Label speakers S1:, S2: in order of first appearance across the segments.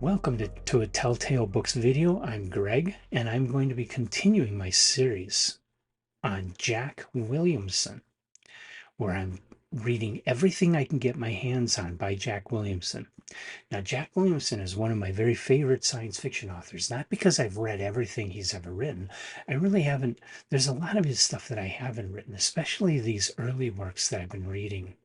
S1: Welcome to a Telltale Books video. I'm Greg, and I'm going to be continuing my series on Jack Williamson, where I'm reading everything I can get my hands on by Jack Williamson. Now, Jack Williamson is one of my very favorite science fiction authors, not because I've read everything he's ever written. I really haven't. There's a lot of his stuff that I haven't written, especially these early works that I've been reading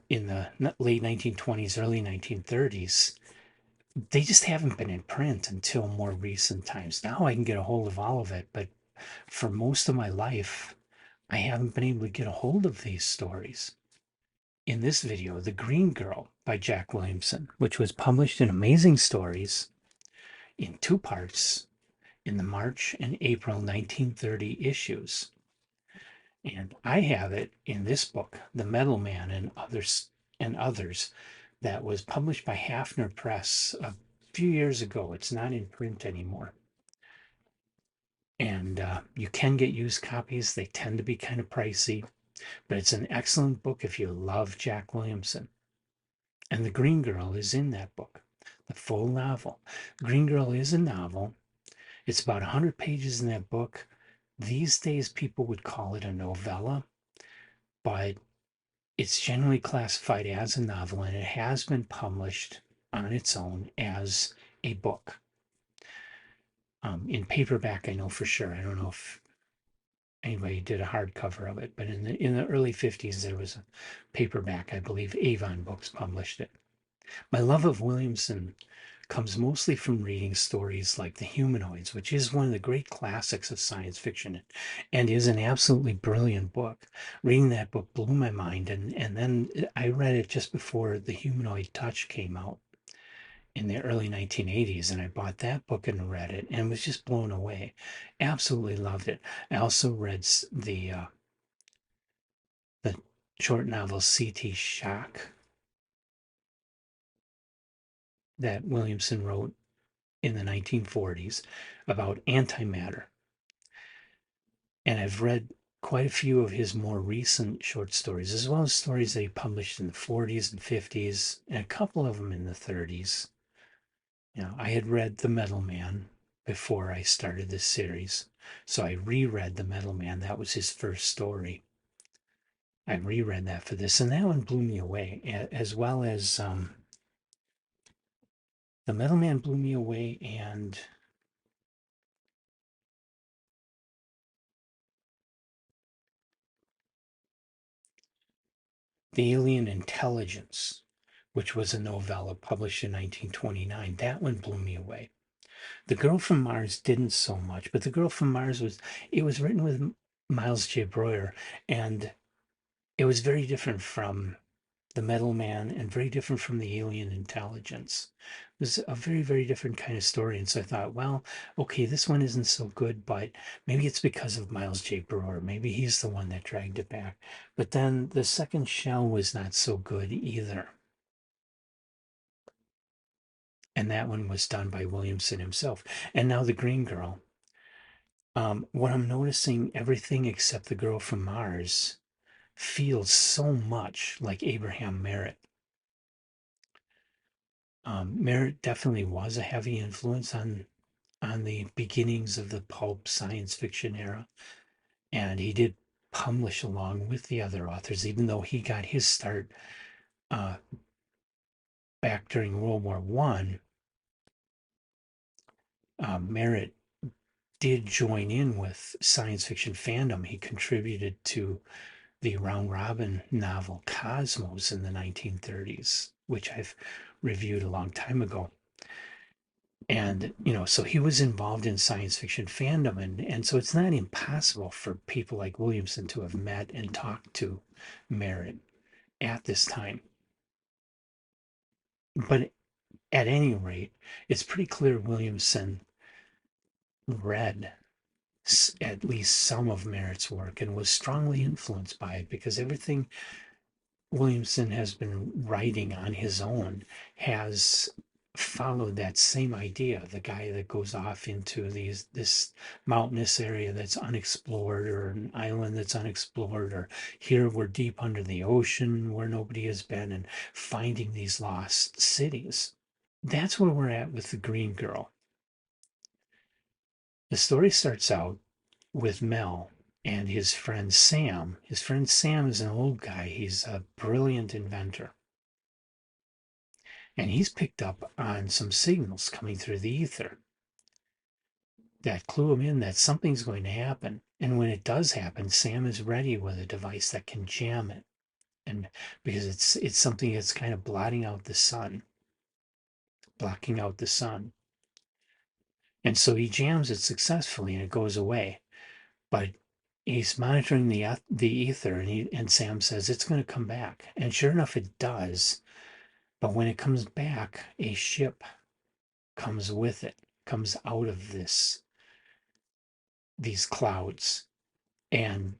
S1: in the late 1920s, early 1930s. They just haven't been in print until more recent times. Now I can get a hold of all of it, but for most of my life, I haven't been able to get a hold of these stories. In this video, The Green Girl by Jack Williamson, which was published in Amazing Stories in two parts in the March and April 1930 issues. And I have it in this book, The Metal Man and others, that was published by Hafner Press a few years ago. It's not in print anymore. And you can get used copies. They tend to be kind of pricey, but it's an excellent book if you love Jack Williamson. And The Green Girl is in that book, the full novel. Green Girl is a novel. It's about 100 pages in that book. These days, people would call it a novella, but it's generally classified as a novel, and it has been published on its own as a book. In paperback, I know for sure. I don't know if anybody did a hardcover of it, but in the early 50s, there was a paperback. I believe Avon Books published it. My love of Williamson comes mostly from reading stories like The Humanoids, which is one of the great classics of science fiction and is an absolutely brilliant book. Reading that book blew my mind, and then I read it just before The Humanoid Touch came out in the early 1980s, and I bought that book and read it and was just blown away. Absolutely loved it. I also read the short novel C.T. Shock that Williamson wrote in the 1940s about antimatter. And I've read quite a few of his more recent short stories, as well as stories that he published in the 40s and 50s, and a couple of them in the 30s. I had read The Metal Man before I started this series, so I reread The Metal Man. That was his first story. I reread that for this, and that one blew me away, as well as The Metal Man blew me away, and The Alien Intelligence, which was a novella published in 1929. That one blew me away. The Girl from Mars didn't so much, but The Girl from Mars was written with Miles J. Breuer, and it was very different from The Metal Man and very different from The Alien Intelligence. It was a very, very different kind of story. And so I thought, well, okay, this one isn't so good, but maybe it's because of Miles J. Breuer. Maybe he's the one that dragged it back. But then the second shell was not so good either. And that one was done by Williamson himself. And now The Green Girl. What I'm noticing, everything except The Girl from Mars feels so much like Abraham Merritt. Merritt definitely was a heavy influence on the beginnings of the pulp science fiction era, and he did publish along with the other authors, even though he got his start uh, back during World War One. Merritt did join in with science fiction fandom. He contributed to the round robin novel Cosmos in the 1930s, which I've reviewed a long time ago. And, so he was involved in science fiction fandom. And so it's not impossible for people like Williamson to have met and talked to Merritt at this time. But at any rate, it's pretty clear Williamson read at least some of Merritt's work and was strongly influenced by it, because everything Williamson has been writing on his own has followed that same idea. The guy that goes off into this mountainous area that's unexplored, or an island that's unexplored, or here we're deep under the ocean where nobody has been, and finding these lost cities. that's where we're at with the green girl. The story starts out with Mel and his friend Sam. His friend Sam is an old guy. He's a brilliant inventor. And he's picked up on some signals coming through the ether that clue him in that something's going to happen. And when it does happen, Sam is ready with a device that can jam it. And because it's something that's kind of blotting out the sun, blocking out the sun. And so he jams it successfully and it goes away. But he's monitoring the ether, and Sam says it's going to come back. And sure enough, it does. But when it comes back, a ship comes with it, comes out of these clouds, and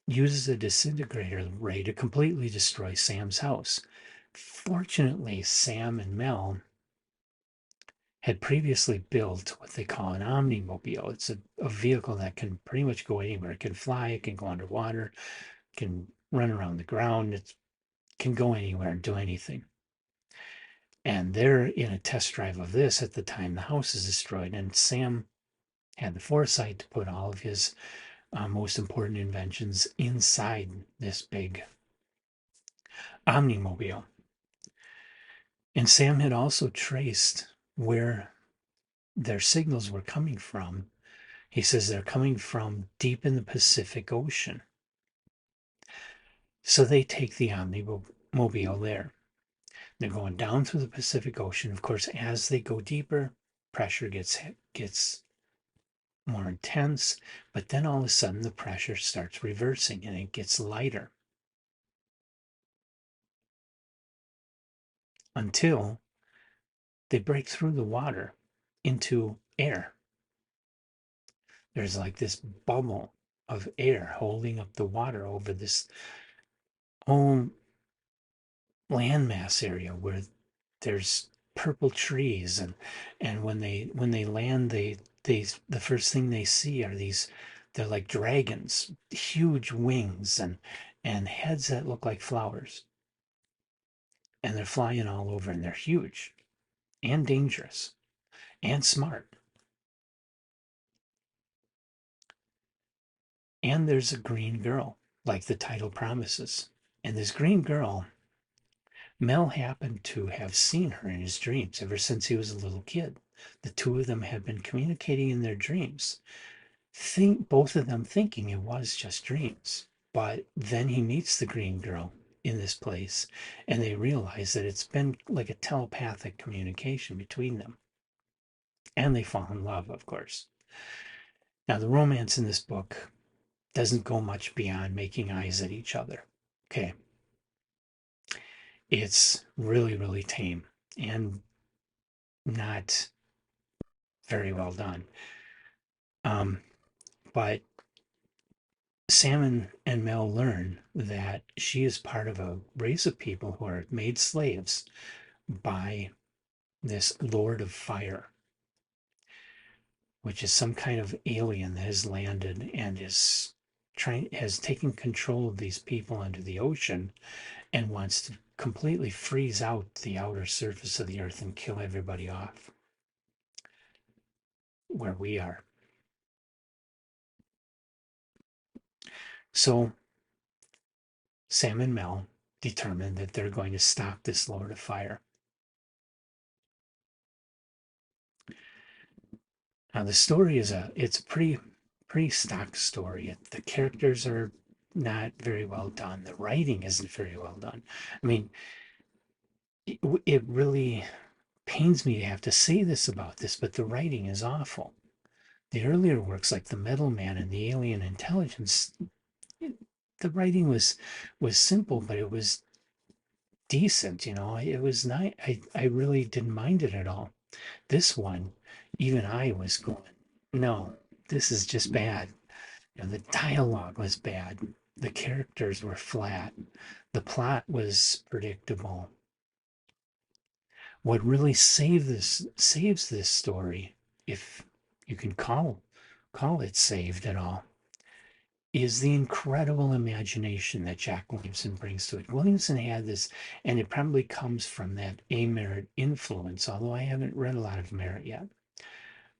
S1: uses a disintegrator ray to completely destroy Sam's house. Fortunately, Sam and Mel had previously built what they call an omnimobile. It's a vehicle that can pretty much go anywhere. It can fly, it can go underwater, it can run around the ground, it can go anywhere and do anything. And they're in a test drive of this at the time the house is destroyed. And Sam had the foresight to put all of his most important inventions inside this big omnimobile. And Sam had also traced where their signals were coming from. He says they're coming from deep in the Pacific Ocean. So they take the omnimobile there. They're going down through the Pacific Ocean. Of course, as they go deeper, pressure gets more intense, but then all of a sudden the pressure starts reversing and it gets lighter until they break through the water into air. There's like this bubble of air holding up the water over this whole landmass area where there's purple trees, and when they land, they the first thing they see are these, they're like dragons, huge wings and heads that look like flowers, and they're flying all over, and they're huge and dangerous and smart. And there's a green girl, like the title promises. And this green girl, Mel happened to have seen her in his dreams ever since he was a little kid. The two of them had been communicating in their dreams. Both of them thinking it was just dreams. But then he meets the green girl in this place, and they realize that it's been like a telepathic communication between them. And they fall in love, of course. Now, the romance in this book doesn't go much beyond making eyes at each other. Okay. It's really, really tame and not very well done. Um, but Sam and Mel learn that she is part of a race of people who are made slaves by this Lord of Fire, which is some kind of alien that has landed and has taken control of these people under the ocean and wants to completely freeze out the outer surface of the earth and kill everybody off where we are. So Sam and Mel determine that they're going to stop this Lord of Fire. Now the story it's a pretty stock story. The characters are not very well done. The writing isn't very well done. I mean, it really pains me to have to say this about this, but the writing is awful. The earlier works like The Metal Man and The Alien Intelligence, the writing was simple, but it was decent. It was nice. I really didn't mind it at all. This one, even I was going, no, this is just bad. The dialogue was bad. The characters were flat. The plot was predictable. What really saves this story, if you can call it saved at all, is the incredible imagination that Jack Williamson brings to it. Williamson had this, and it probably comes from that A. Merritt influence, although I haven't read a lot of Merritt yet.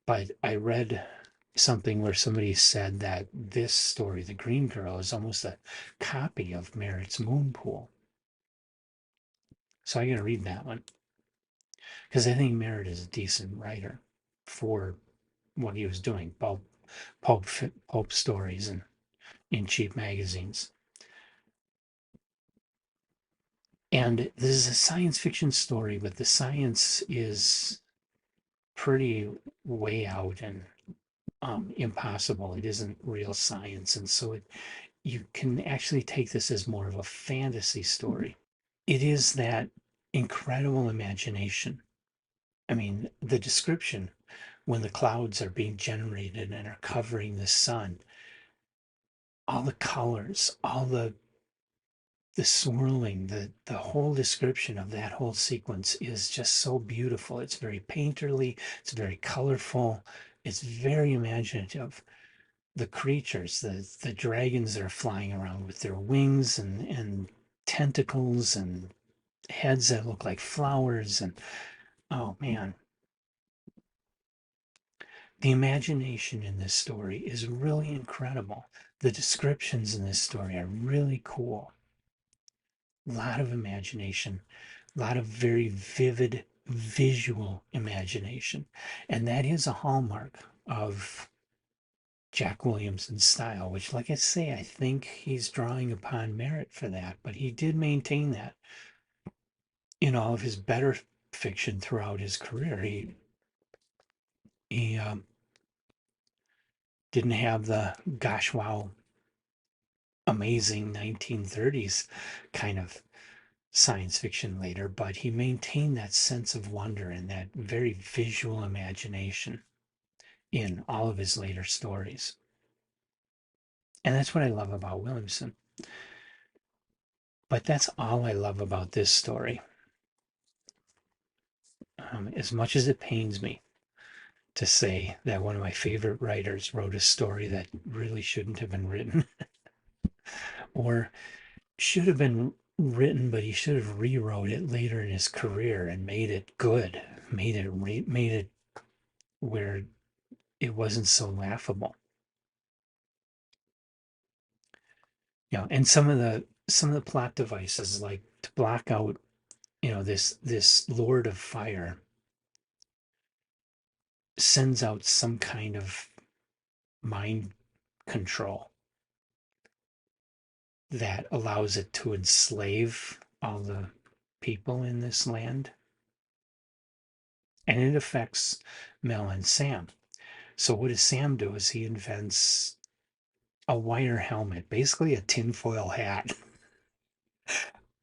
S1: But I read something where somebody said that this story, The Green Girl, is almost a copy of Merritt's Moon Pool. So I got to read that one because I think Merritt is a decent writer for what he was doing, pulp, pulp stories and in cheap magazines. And this is a science fiction story, but the science is pretty way out and impossible. It isn't real science. And so you can actually take this as more of a fantasy story. It is that incredible imagination. I mean, the description when the clouds are being generated and are covering the sun, all the colors, all the swirling, the whole description of that whole sequence is just so beautiful. It's very painterly, it's very colorful, it's very imaginative. The creatures, the dragons that are flying around with their wings and tentacles and heads that look like flowers, and oh man, the imagination in this story is really incredible. The descriptions in this story are really cool. A lot of imagination, a lot of very vivid visual imagination. And that is a hallmark of Jack Williamson's style, which, like I say, I think he's drawing upon Merritt for that, but he did maintain that in all of his better fiction throughout his career. He didn't have the gosh wow amazing 1930s kind of science fiction later, but he maintained that sense of wonder and that very visual imagination in all of his later stories. And that's what I love about Williamson. But that's all I love about this story. As much as it pains me to say that one of my favorite writers wrote a story that really shouldn't have been written, or should have been written, but he should have rewrote it later in his career and made it good, made it where it wasn't so laughable. And some of the plot devices, like to block out, this Lord of Fire sends out some kind of mind control that allows it to enslave all the people in this land. And it affects Mel and Sam. So what does Sam do is he invents a wire helmet, basically a tinfoil hat.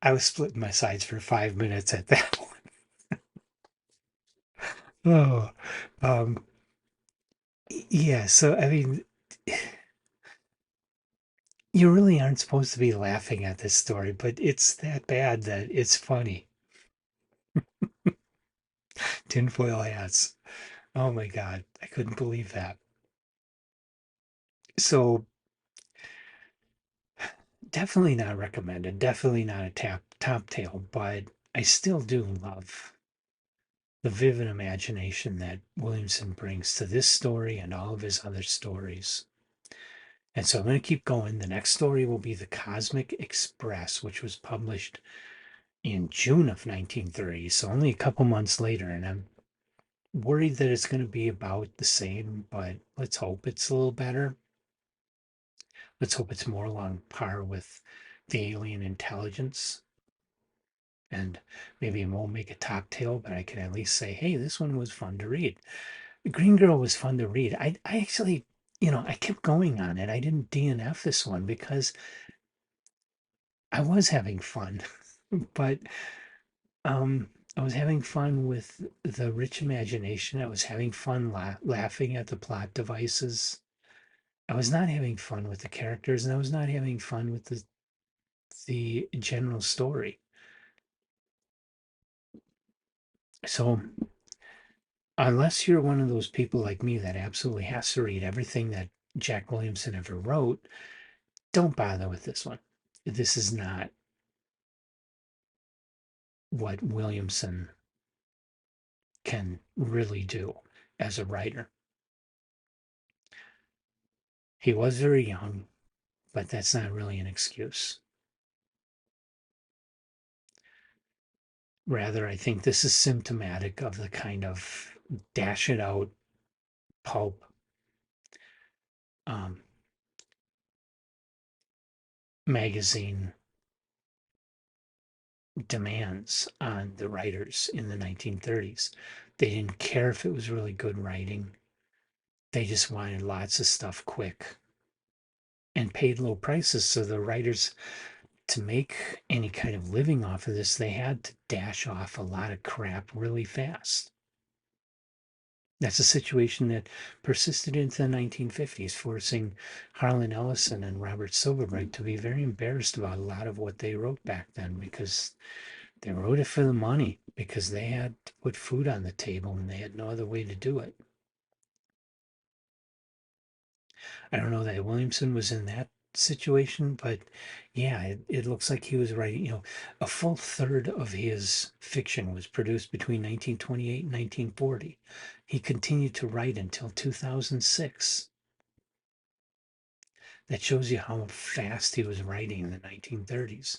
S1: I was splitting my sides for 5 minutes at that one. Oh, um, yeah. So I mean, you really aren't supposed to be laughing at this story, but it's that bad that it's funny. Tinfoil hats. Oh my God, I couldn't believe that. So definitely not recommended. Definitely not a top tail, but I still do love the vivid imagination that Williamson brings to this story and all of his other stories. And so I'm going to keep going. The next story will be The Cosmic Express, which was published in June of 1930, so only a couple months later. And I'm worried that it's going to be about the same, but let's hope it's a little better. Let's hope it's more along par with the alien intelligence. And maybe it won't make a top tail, but I can at least say, hey, this one was fun to read. The Green Girl was fun to read. I actually, I kept going on it. I didn't DNF this one because I was having fun, but I was having fun with the rich imagination. I was having fun laughing at the plot devices. I was not having fun with the characters, and I was not having fun with the general story. So, unless you're one of those people like me that absolutely has to read everything that Jack Williamson ever wrote, don't bother with this one. This is not what Williamson can really do as a writer. He was very young, but that's not really an excuse. Rather, I think this is symptomatic of the kind of dash it out pulp um, magazine demands on the writers in the 1930s. They didn't care if it was really good writing. They just wanted lots of stuff quick and paid low prices. So the writers, to make any kind of living off of this, they had to dash off a lot of crap really fast. That's a situation that persisted into the 1950s, forcing Harlan Ellison and Robert Silverbright to be very embarrassed about a lot of what they wrote back then, because they wrote it for the money, because they had to put food on the table and they had no other way to do it. I don't know that Williamson was in that situation, but yeah, it looks like he was writing, a full third of his fiction was produced between 1928 and 1940. He continued to write until 2006. That shows you how fast he was writing in the 1930s.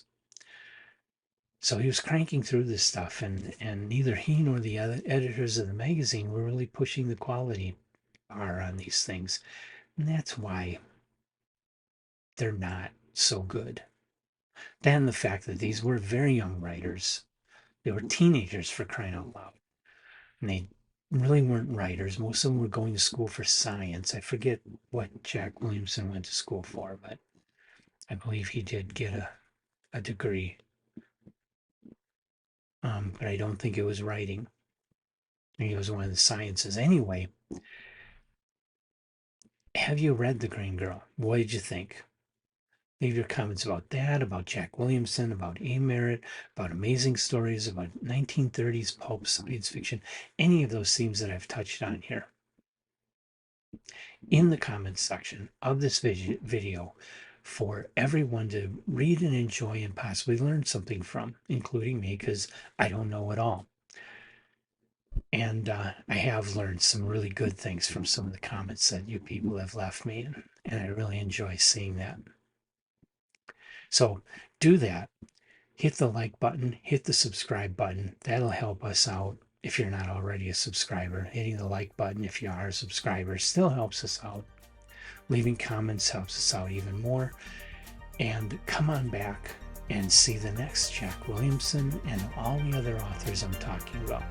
S1: So he was cranking through this stuff, and neither he nor the other editors of the magazine were really pushing the quality bar on these things. And that's why they're not so good. Then the fact that these were very young writers, they were teenagers for crying out loud. And they really weren't writers. Most of them were going to school for science. I forget what Jack Williamson went to school for, but I believe he did get a degree. But I don't think it was writing. He was one of the sciences. Anyway, have you read The Green Girl? What did you think? Leave your comments about that, about Jack Williamson, about A. Merritt, about amazing stories, about 1930s pulp science fiction, any of those themes that I've touched on here. In the comments section of this video for everyone to read and enjoy and possibly learn something from, including me, because I don't know it all. And I have learned some really good things from some of the comments that you people have left me, and I really enjoy seeing that. So do that. Hit the like button, hit the subscribe button. That'll help us out if you're not already a subscriber. Hitting the like button if you are a subscriber still helps us out. Leaving comments helps us out even more. And come on back and see the next Jack Williamson and all the other authors I'm talking about.